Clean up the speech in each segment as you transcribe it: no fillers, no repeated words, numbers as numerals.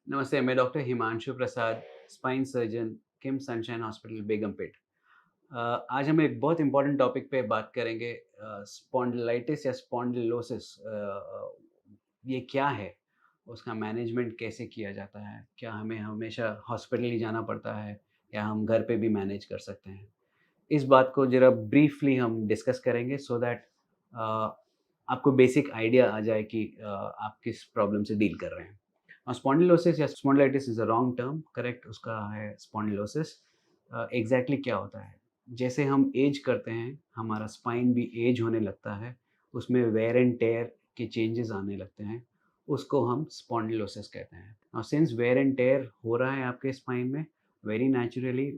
नमस्ते, मैं डॉक्टर हिमांशु प्रसाद, spine surgeon, किम sunshine hospital, Begumpet. आज हम एक बहुत इम्पोर्टेंट टॉपिक पे बात करेंगे। स्पॉन्डिलाइटिस या स्पॉन्डिलोसिस ये क्या है? उसका मैनेजमेंट कैसे किया जाता है? क्या हमें हमेशा हॉस्पिटल ही जाना पड़ता है या हम घर पे भी मैनेज कर सकते हैं? इस बात को ज़रा ब्रीफली हम डिस्कस करेंगे सो दैट आपको बेसिक आइडिया आ जाए कि आप किस प्रॉब्लम से डील कर रहे हैं। स्पॉन्डिलोसिस या spondylitis is a wrong term, correct उसका है स्पॉन्डिलोसिस। एग्ज़ैक्टली क्या होता है? जैसे हम एज करते हैं, हमारा स्पाइन भी एज होने लगता है, उसमें वेयर एंड टेयर के चेंजेस आने लगते हैं, उसको हम स्पॉन्डिलोसिस कहते हैं। Now since wear and tear हो रहा है आपके स्पाइन में, very naturally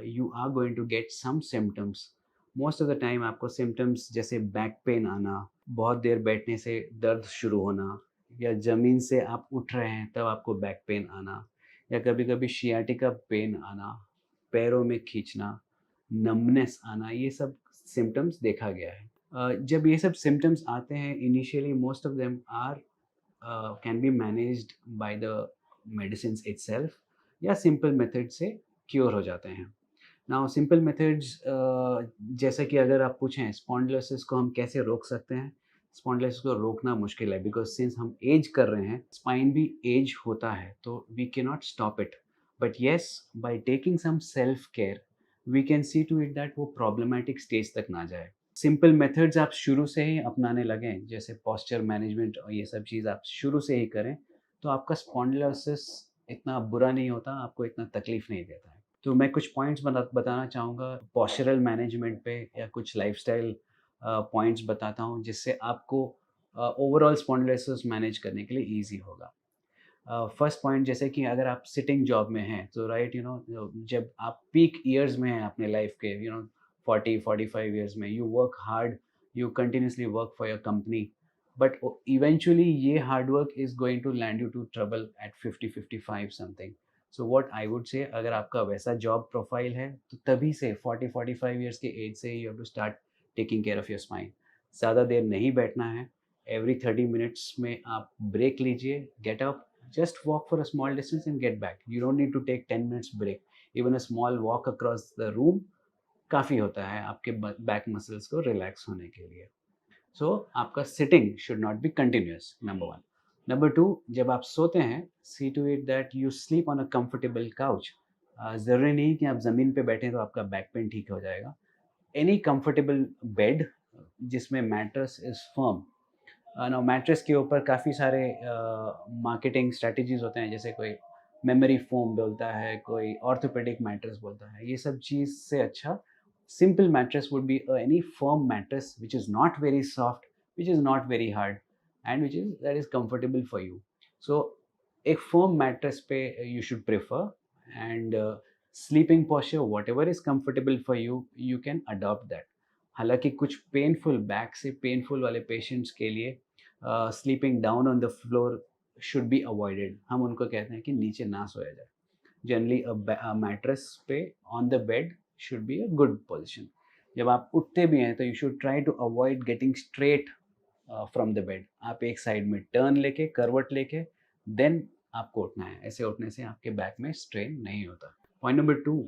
you are going to get some symptoms. Most of the time आपको सिम्पटम्स जैसे बैक पेन आना, बहुत देर बैठने से दर्द शुरू होना, या ज़मीन से आप उठ रहे हैं तब आपको बैक पेन आना, या कभी-कभी सियाटिका पेन आना, पैरों में खींचना, नंबनेस आना, ये सब सिम्पटम्स देखा गया है। जब ये सब सिम्पटम्स आते हैं initially most of them are can be managed by the medicines itself या सिंपल मेथड से क्योर हो जाते हैं। नाउ सिंपल मेथड्स जैसा कि अगर आप पूछें स्पॉन्डिलोसिस को हम कैसे रोक सकते हैं, स्पॉन्डिलोसिस को रोकना मुश्किल है बिकॉज सिंस हम एज कर रहे हैं, स्पाइन भी एज होता है तो we can not stop it. But yes, by taking some self care we can see to it that वो प्रॉब्लमेटिक स्टेज तक ना जाए। सिंपल मेथड्स आप शुरू से ही अपनाने लगें, जैसे पोस्चर मैनेजमेंट और ये सब चीज़ आप शुरू से ही करें, तो आपका स्पॉन्डिलोसिस इतना बुरा नहीं होता, आपको इतना तकलीफ नहीं देता है। तो मैं कुछ पॉइंट्स बताना चाहूँगा पोस्चरल मैनेजमेंट पे, या कुछ लाइफ़स्टाइल पॉइंट्स बताता हूँ जिससे आपको ओवरऑल स्पॉन्डिलोसिस मैनेज करने के लिए ईज़ी होगा। फर्स्ट पॉइंट, जैसे कि अगर आप सिटिंग जॉब में हैं तो राइट जब आप पीक ईयर्स में हैं अपने लाइफ के, 40-45 ईयर्स में, you work hard, you continuously work for your company, but eventually ये hard work is going to land you to trouble at 50-55 something. So what I would say, अगर आपका वैसा job profile है तो तभी से 40-45 ईयर्स के एज से you have to start taking care of your spine. ज़्यादा देर नहीं बैठना है, एवरी 30 मिनट्स में आप ब्रेक लीजिए, get up, just walk for a small distance and get back. You don't need to take 10 minutes break. Even a small walk across the room काफ़ी होता है आपके बैक मसल्स को रिलैक्स होने के लिए। सो आपका sitting should not be continuous, number one. Number two, जब आप सोते हैं, see to it that you sleep on a comfortable couch. ज़रूरी नहीं कि आप ज़मीन पे बैठें तो आपका बैक पेन ठीक हो जाएगा। एनी कंफर्टेबल बेड जिसमें mattress is firm. No, mattress के ऊपर काफ़ी सारे मार्केटिंग स्ट्रैटेजीज़ होते हैं, जैसे कोई मेमोरी फोम बोलता है, कोई ऑर्थोपेडिक मैट्रेस बोलता है। ये सब चीज़ से अच्छा simple mattress would be any firm mattress which is not very soft, which is not very hard, and which is that is comfortable for you. So एक फर्म मैट्रेस पे you should prefer, and sleeping posture whatever is comfortable for you, you can adopt that. हालाँकि कुछ painful, back से painful वाले patients के लिए sleeping down on the floor should be avoided. हम उनको कहते हैं कि नीचे ना सोया जाए। जनरली मैट्रेस पे on the bed should be a good position. जब आप उठते भी हैं तो you should try to avoid getting straight from the bed. आप एक साइड में टर्न लेके, करवट लेके, देन आपको उठना है। ऐसे उठने से आपके बैक में स्ट्रेन नहीं होता। Point number two,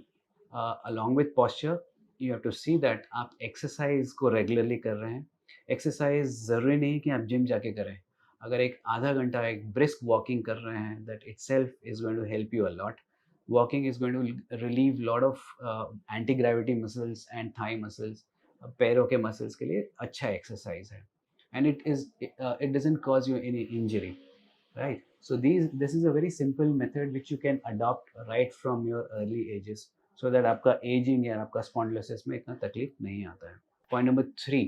along with posture you have to see that आप एक्सरसाइज को रेगुलरली कर रहे हैं। एक्सरसाइज ज़रूरी नहीं कि आप जिम जाके करें। अगर एक आधा घंटा एक ब्रिस्क वॉकिंग कर रहे हैं, that itself is going to help you a lot. Walking is going to relieve lot of anti gravity muscles and thigh muscles. पैरों के मसल्स के लिए अच्छा एक्सरसाइज है, and it doesn't cause you any injury, right? So this is a very simple method which you can adopt right from your early ages, so that आपका aging या आपका spondylosis में इतना तकलीफ नहीं आता है। Point number three,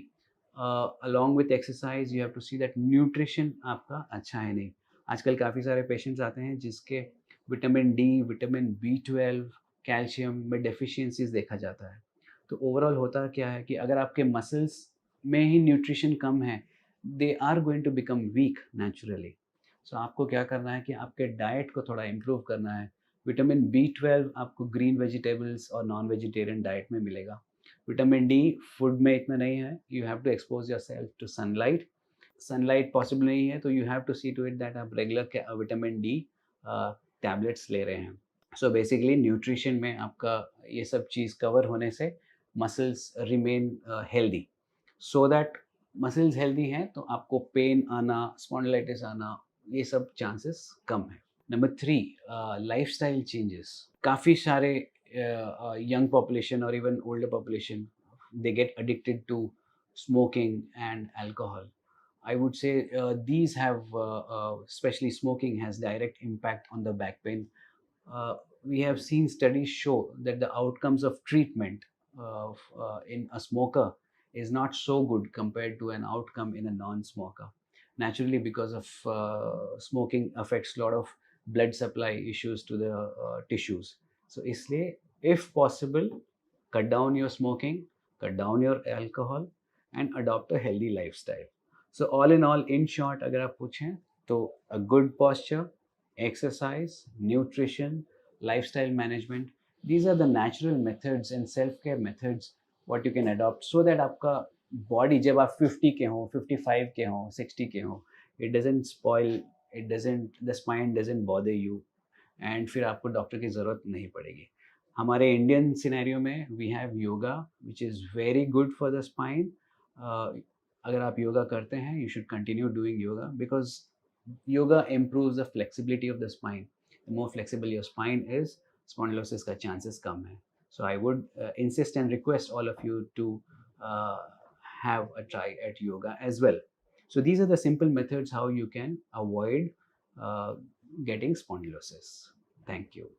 along with exercise you have to see that nutrition आपका अच्छा है नहीं। आजकल काफ़ी सारे पेशेंट्स आते हैं जिसके vitamin D, vitamin B 12, calcium में डेफिशिएंसीज देखा जाता है। तो ओवरऑल होता क्या है कि अगर आपके मसल्स में ही न्यूट्रिशन कम है, they are going to become weak naturally. So आपको क्या करना है कि आपके डाइट को थोड़ा इम्प्रूव करना है। विटामिन बी 12 आपको ग्रीन वेजिटेबल्स और नॉन वेजिटेरियन डाइट में मिलेगा। विटामिन डी फूड में इतना नहीं है, you have to expose yourself to sunlight. Sunlight possible नहीं है तो you have to see to it that आप रेगुलर विटामिन डी टैबलेट्स ले रहे हैं. सो बेसिकली न्यूट्रिशन में आपका ये सब चीज़ कवर होने से muscles remain healthy. So that muscles healthy हैं तो आपको पेन आना, स्पॉन्डिलाइटिस आना, ये सब चांसेस कम है. Number 3, lifestyle changes. काफ़ी सारे यंग पॉपुलेशन और even older population, they get addicted to smoking and alcohol. I would say these have, especially smoking, has direct impact on the back pain. We have seen studies show that the outcomes of treatment in a smoker is not so good compared to an outcome in a non-smoker. Naturally, because of smoking affects a lot of blood supply issues to the tissues. So, isliye, if possible, cut down your smoking, cut down your alcohol, and adopt a healthy lifestyle. So, all in all, in short, अगर आप पूछें तो a good posture, exercise, nutrition, lifestyle management, these are the natural methods and self-care methods what you can adopt so that आपका body जब आप 50 के हो, 55 के हो, 60 के हो, it doesn't spoil, it doesn't, the spine doesn't bother you, and फिर आपको डॉक्टर की ज़रूरत नहीं पड़ेगी. हमारे इंडियन सिनेरियो में we have yoga which is very good for the spine. अगर आप योगा करते हैं, you should continue doing yoga because yoga improves the flexibility of the spine. The more flexible your spine is, spondylosis का chances कम है. So I would insist and request all of you to uh, have a try at yoga as well. So these are the simple methods how you can avoid getting spondylosis. Thank you.